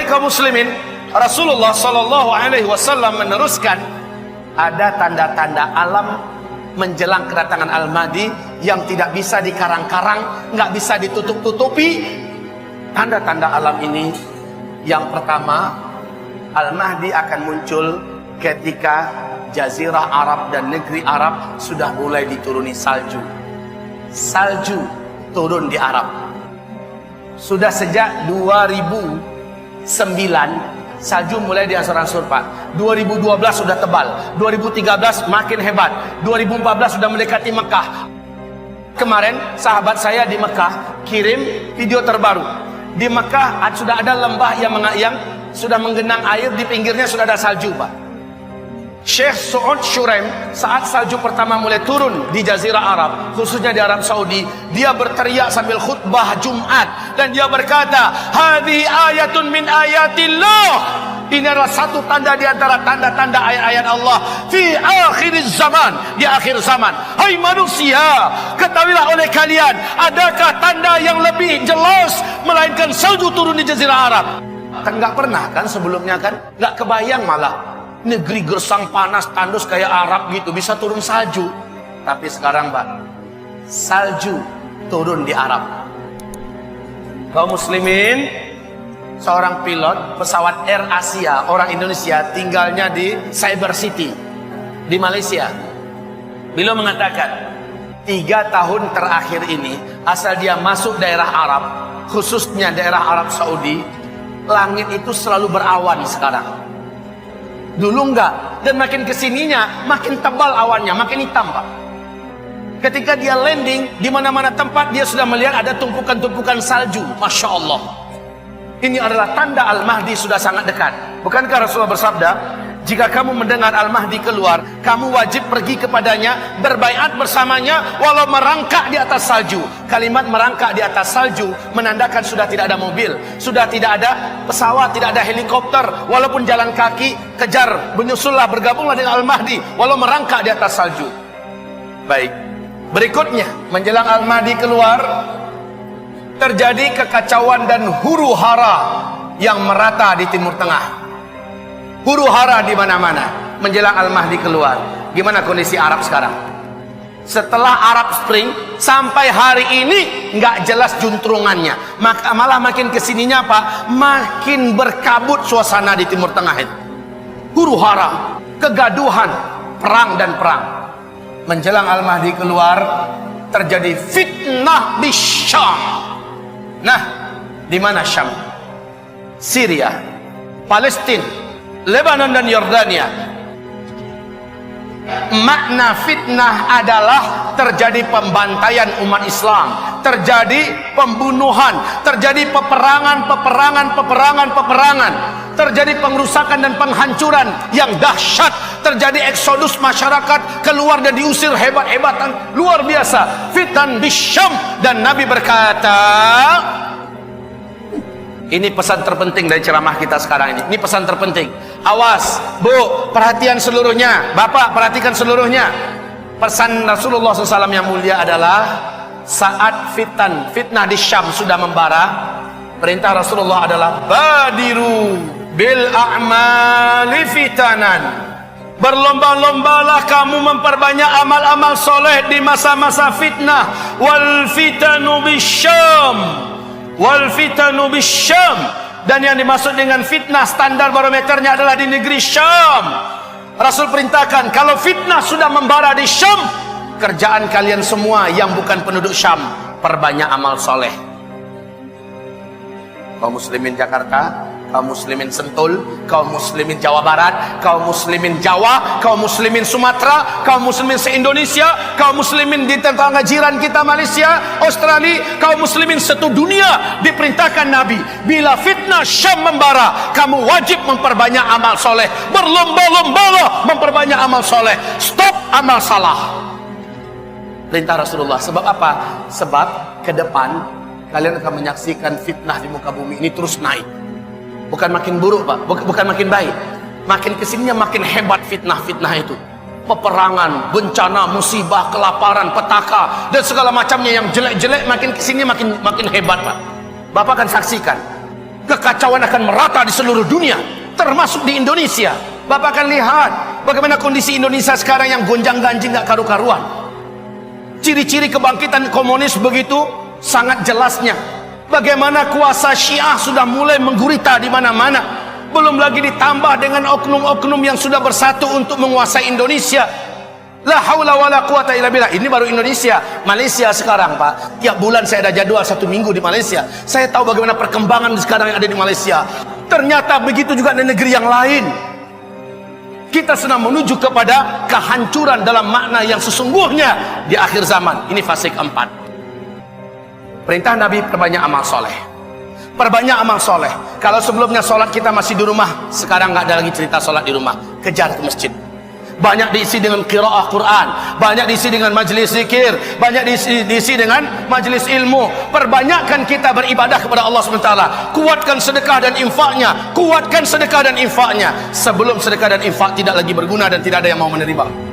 kaum muslimin, Rasulullah Shallallahu Alaihi Wasallam meneruskan, ada tanda-tanda alam menjelang kedatangan Al-Mahdi yang tidak bisa dikarang-karang, nggak bisa ditutup-tutupi. Tanda-tanda alam ini, yang pertama, Al-Mahdi akan muncul ketika Jazirah Arab dan negeri Arab sudah mulai dituruni salju. Salju turun di Arab. Sudah sejak 2009 salju mulai diansur-ansur, Pak. 2012 sudah tebal, 2013 makin hebat, 2014 sudah mendekati Mekah. Kemarin sahabat saya di Mekah kirim video terbaru. Di Mekah sudah ada lembah yang sudah menggenang air, di pinggirnya sudah ada salju, Pak. Syekh Su'ud Shuraim saat salju pertama mulai turun di Jazirah Arab, khususnya di Arab Saudi, dia berteriak sambil khutbah Jumat dan dia berkata, "Hadhihi ayatun min ayatillah." Ini adalah satu tanda di antara tanda-tanda ayat-ayat Allah fi akhir zaman, di akhir zaman. Hai manusia, ketahuilah oleh kalian, adakah tanda yang lebih jelas melainkan salju turun di Jazirah Arab? Kan nggak pernah kan sebelumnya, kan nggak kebayang, malah negeri gersang panas tandus kayak Arab gitu bisa turun salju. Tapi sekarang, Pak, salju turun di Arab. Kaum muslimin, seorang pilot pesawat Air Asia orang Indonesia tinggalnya di Cyber City di Malaysia. Beliau mengatakan 3 tahun terakhir ini asal dia masuk daerah Arab, khususnya daerah Arab Saudi, langit itu selalu berawan sekarang. Dulu enggak, dan makin kesininya makin tebal awannya, makin hitam, Pak. Ketika dia landing, di mana-mana tempat dia sudah melihat ada tumpukan-tumpukan salju. Masya Allah. Ini adalah tanda Al-Mahdi sudah sangat dekat. Bukankah Rasulullah bersabda, jika kamu mendengar Al-Mahdi keluar, kamu wajib pergi kepadanya, berbaiat bersamanya, walau merangkak di atas salju. Kalimat merangkak di atas salju menandakan sudah tidak ada mobil, sudah tidak ada pesawat, tidak ada helikopter. Walaupun jalan kaki, kejar, menyusullah, bergabunglah dengan Al-Mahdi, walau merangkak di atas salju. Baik, berikutnya, menjelang Al-Mahdi keluar, terjadi kekacauan dan huru hara yang merata di Timur Tengah. Huru hara di mana-mana menjelang Al-Mahdi keluar. Gimana kondisi Arab sekarang? Setelah Arab Spring sampai hari ini nggak jelas juntrungannya. Malah makin kesininya, Pak, makin berkabut suasana di Timur Tengah itu. Huru hara, kegaduhan, perang dan perang. Menjelang Al-Mahdi keluar, terjadi fitnah di Syam. Nah, di mana Syam? Syria, Palestina, Lebanon dan Yordania. Makna fitnah adalah terjadi pembantaian umat Islam, terjadi pembunuhan, terjadi peperangan, terjadi pengrusakan dan penghancuran yang dahsyat, terjadi eksodus masyarakat keluar dan diusir hebat-hebatan luar biasa. Fitan bisyam, dan Nabi berkata, ini pesan terpenting dari ceramah kita sekarang ini. Ini pesan terpenting. Awas, Bu, perhatian seluruhnya. Bapak, perhatikan seluruhnya. Pesan Rasulullah SAW yang mulia adalah saat fitnah di Syam sudah membara, perintah Rasulullah adalah badiru bil a'mali fitanan. Berlomba-lombalah kamu memperbanyak amal-amal soleh di masa-masa fitnah. Wal fitanu bisyam, wal fitanu bisyam. Dan yang dimaksud dengan fitnah, standar barometernya adalah di negeri Syam. Rasul perintahkan, kalau fitnah sudah membara di Syam, kerjaan kalian semua yang bukan penduduk Syam, perbanyak amal soleh. Kaum muslimin Jakarta, kaum muslimin Sentul, kaum muslimin Jawa Barat, kaum muslimin Jawa, kaum muslimin Sumatera, kaum muslimin se-Indonesia, kaum muslimin di tetangga jiran kita Malaysia, Australia, kaum muslimin satu dunia, diperintahkan Nabi, bila fitnah Syam membara, kamu wajib memperbanyak amal soleh. Berlomba-lombalah memperbanyak amal soleh. Stop amal salah. Perintah Rasulullah. Sebab apa? Sebab ke depan kalian akan menyaksikan fitnah di muka bumi ini terus naik. Bukan makin buruk, Pak, bukan makin baik. Makin kesininya makin hebat fitnah-fitnah itu. Peperangan, bencana, musibah, kelaparan, petaka, dan segala macamnya yang jelek-jelek, makin kesini makin hebat, Pak. Bapak akan saksikan. Kekacauan akan merata di seluruh dunia, termasuk di Indonesia. Bapak akan lihat bagaimana kondisi Indonesia sekarang yang gonjang-ganjing gak karu-karuan. Ciri-ciri kebangkitan komunis begitu sangat jelasnya. Bagaimana kuasa Syiah sudah mulai menggurita di mana-mana. Belum lagi ditambah dengan oknum-oknum yang sudah bersatu untuk menguasai Indonesia. La haula wala quwata illa billah. Ini baru Indonesia. Malaysia sekarang, Pak, tiap bulan saya ada jadwal 1 minggu di Malaysia. Saya tahu bagaimana perkembangan sekarang yang ada di Malaysia. Ternyata begitu juga di negeri yang lain. Kita sedang menuju kepada kehancuran dalam makna yang sesungguhnya di akhir zaman. Ini fase keempat. Perintah Nabi, perbanyak amal soleh. Perbanyak amal soleh. Kalau sebelumnya sholat kita masih di rumah, sekarang nggak ada lagi cerita sholat di rumah. Kejar ke masjid. Banyak diisi dengan qiraah Quran, banyak diisi dengan majlis zikir, banyak diisi dengan majlis ilmu. Perbanyakkan kita beribadah kepada Allah SWT. Kuatkan sedekah dan infaknya. Kuatkan sedekah dan infaknya. Sebelum sedekah dan infak tidak lagi berguna dan tidak ada yang mau menerima.